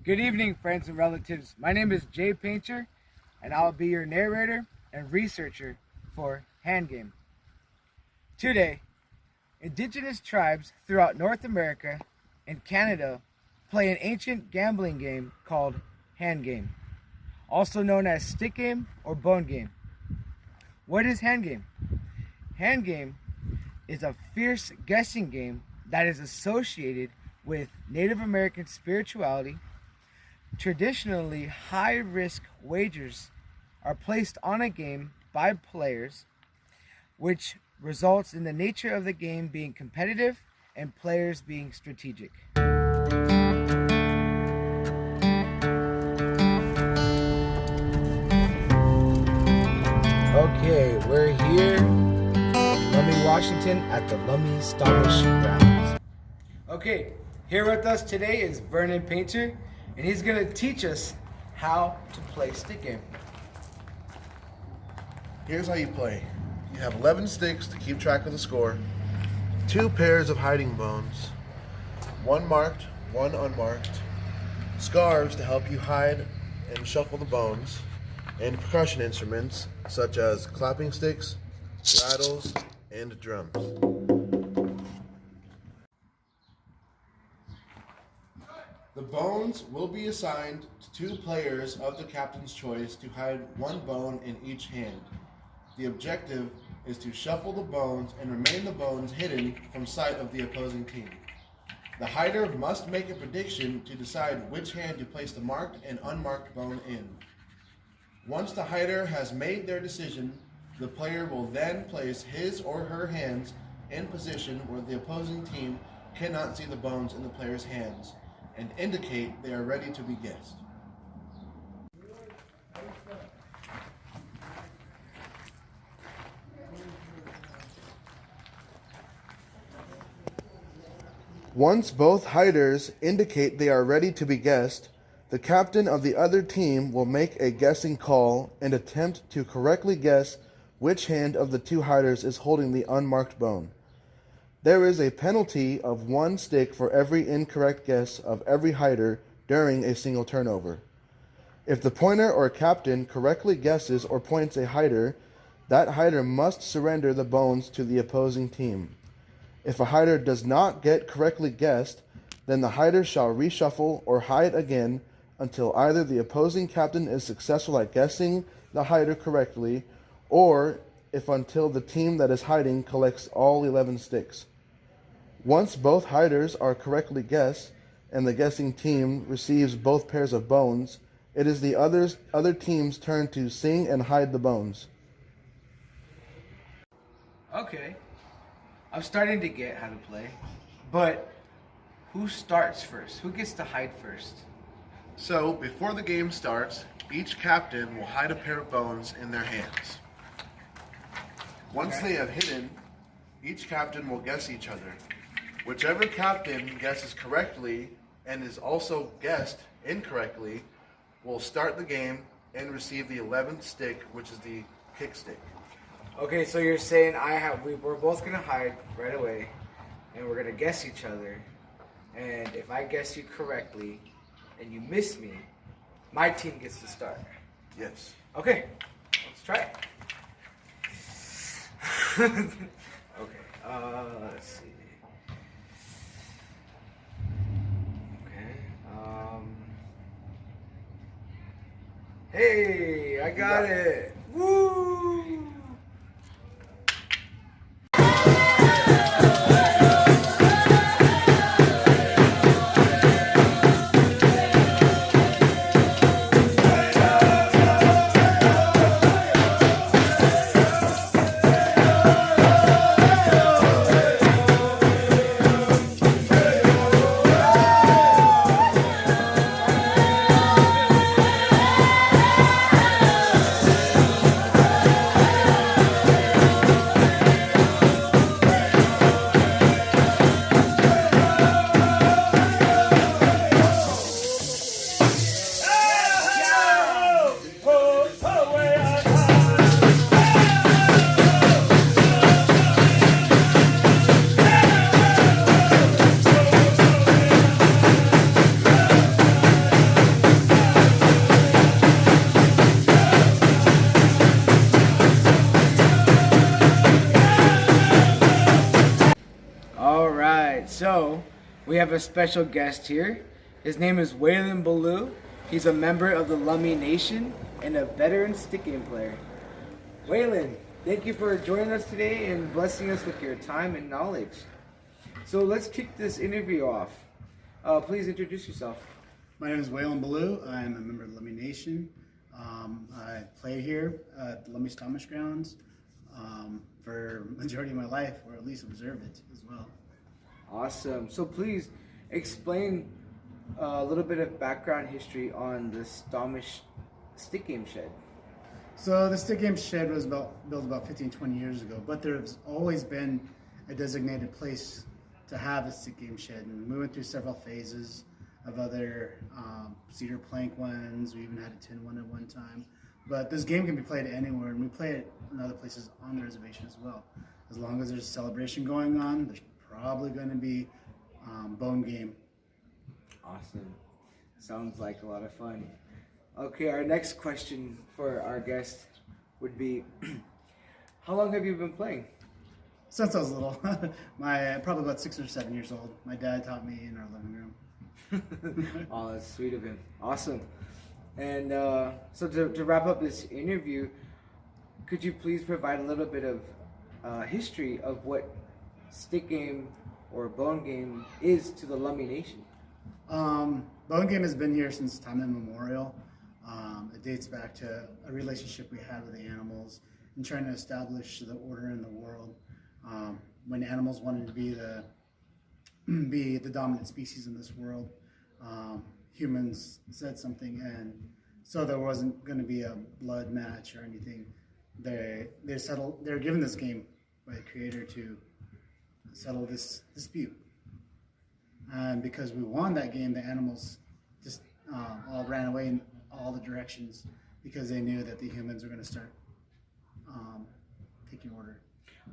Good evening, friends and relatives. My name is Jay Painter, and I'll be your narrator and researcher for Hand Game. Today, indigenous tribes throughout North America and Canada play an ancient gambling game called Hand Game, also known as stick game or bone game. What is Hand Game? Hand Game is a fierce guessing game that is associated with Native American spirituality. Traditionally, high-risk wagers are placed on a game by players, which results in the nature of the game being competitive and players being strategic. Okay, we're here in Lummi, Washington at the Lummi Stompers Grounds. Okay, here with us today is Vernon Painter, and he's going to teach us how to play stick game. Here's how you play. You have 11 sticks to keep track of the score, 2 pairs of hiding bones, 1 marked, 1 unmarked, scarves to help you hide and shuffle the bones, and percussion instruments such as clapping sticks, rattles, and drums. The bones will be assigned to 2 players of the captain's choice to hide 1 bone in each hand. The objective is to shuffle the bones and remain the bones hidden from sight of the opposing team. The hider must make a prediction to decide which hand to place the marked and unmarked bone in. Once the hider has made their decision, the player will then place his or her hands in position where the opposing team cannot see the bones in the player's hands, and indicate they are ready to be guessed. Once both hiders indicate they are ready to be guessed, the captain of the other team will make a guessing call and attempt to correctly guess which hand of the 2 hiders is holding the unmarked bone. There is a penalty of 1 stick for every incorrect guess of every hider during a single turnover. If the pointer or captain correctly guesses or points a hider, that hider must surrender the bones to the opposing team. If a hider does not get correctly guessed, then the hider shall reshuffle or hide again until either the opposing captain is successful at guessing the hider correctly, or until the team that is hiding collects all 11 sticks. Once both hiders are correctly guessed and the guessing team receives both pairs of bones, it is the other team's turn to sing and hide the bones. Okay, I'm starting to get how to play, but who starts first? Who gets to hide first? So, before the game starts, each captain will hide a pair of bones in their hands. Once they have hidden, each captain will guess each other. Whichever captain guesses correctly and is also guessed incorrectly will start the game and receive the 11th stick, which is the kick stick. Okay, so you're saying we're both gonna hide right away, and we're gonna guess each other. And if I guess you correctly, and you miss me, my team gets to start. Yes. Okay, let's try it. Okay, let's see. Hey, I got it. Woo! we have a special guest here. His name is Waylon Ballew. He's a member of the Lummi Nation and a veteran stick game player. Waylon, thank you for joining us today and blessing us with your time and knowledge. So let's kick this interview off. Please introduce yourself. My name is Waylon Ballew. I'm a member of the Lummi Nation. I play here at the Lummi Stomish Grounds for the majority of my life, or at least observe it as well. Awesome. So please explain a little bit of background history on the Stomish stick game shed. So the stick game shed was built about 15, 20 years ago, but there's always been a designated place to have a stick game shed. And we went through several phases of other cedar plank ones. We even had a tin one at one time. But this game can be played anywhere, and we play it in other places on the reservation as well. As long as there's a celebration going on, there's probably going to be bone game. Awesome. Sounds like a lot of fun. Okay, our next question for our guest would be, how long have you been playing? Since I was little, probably about 6 or 7 years old. My dad taught me in our living room. Oh, that's sweet of him. Awesome. And so to wrap up this interview, could you please provide a little bit of history of what stick game or bone game is to the Lummi Nation? Bone game has been here since time immemorial. It dates back to a relationship we had with the animals and trying to establish the order in the world. When animals wanted to be the dominant species in this world, humans said something, and so there wasn't going to be a blood match or anything. They were given this game by the creator to settle this dispute. And because we won that game, the animals just all ran away in all the directions because they knew that the humans were going to start taking order.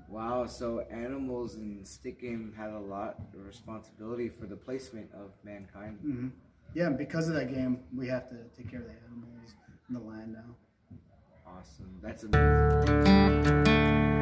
Wow, so animals in stick game had a lot of responsibility for the placement of mankind. Mm-hmm. Yeah, and because of that game, we have to take care of the animals and the land now. Awesome, that's amazing.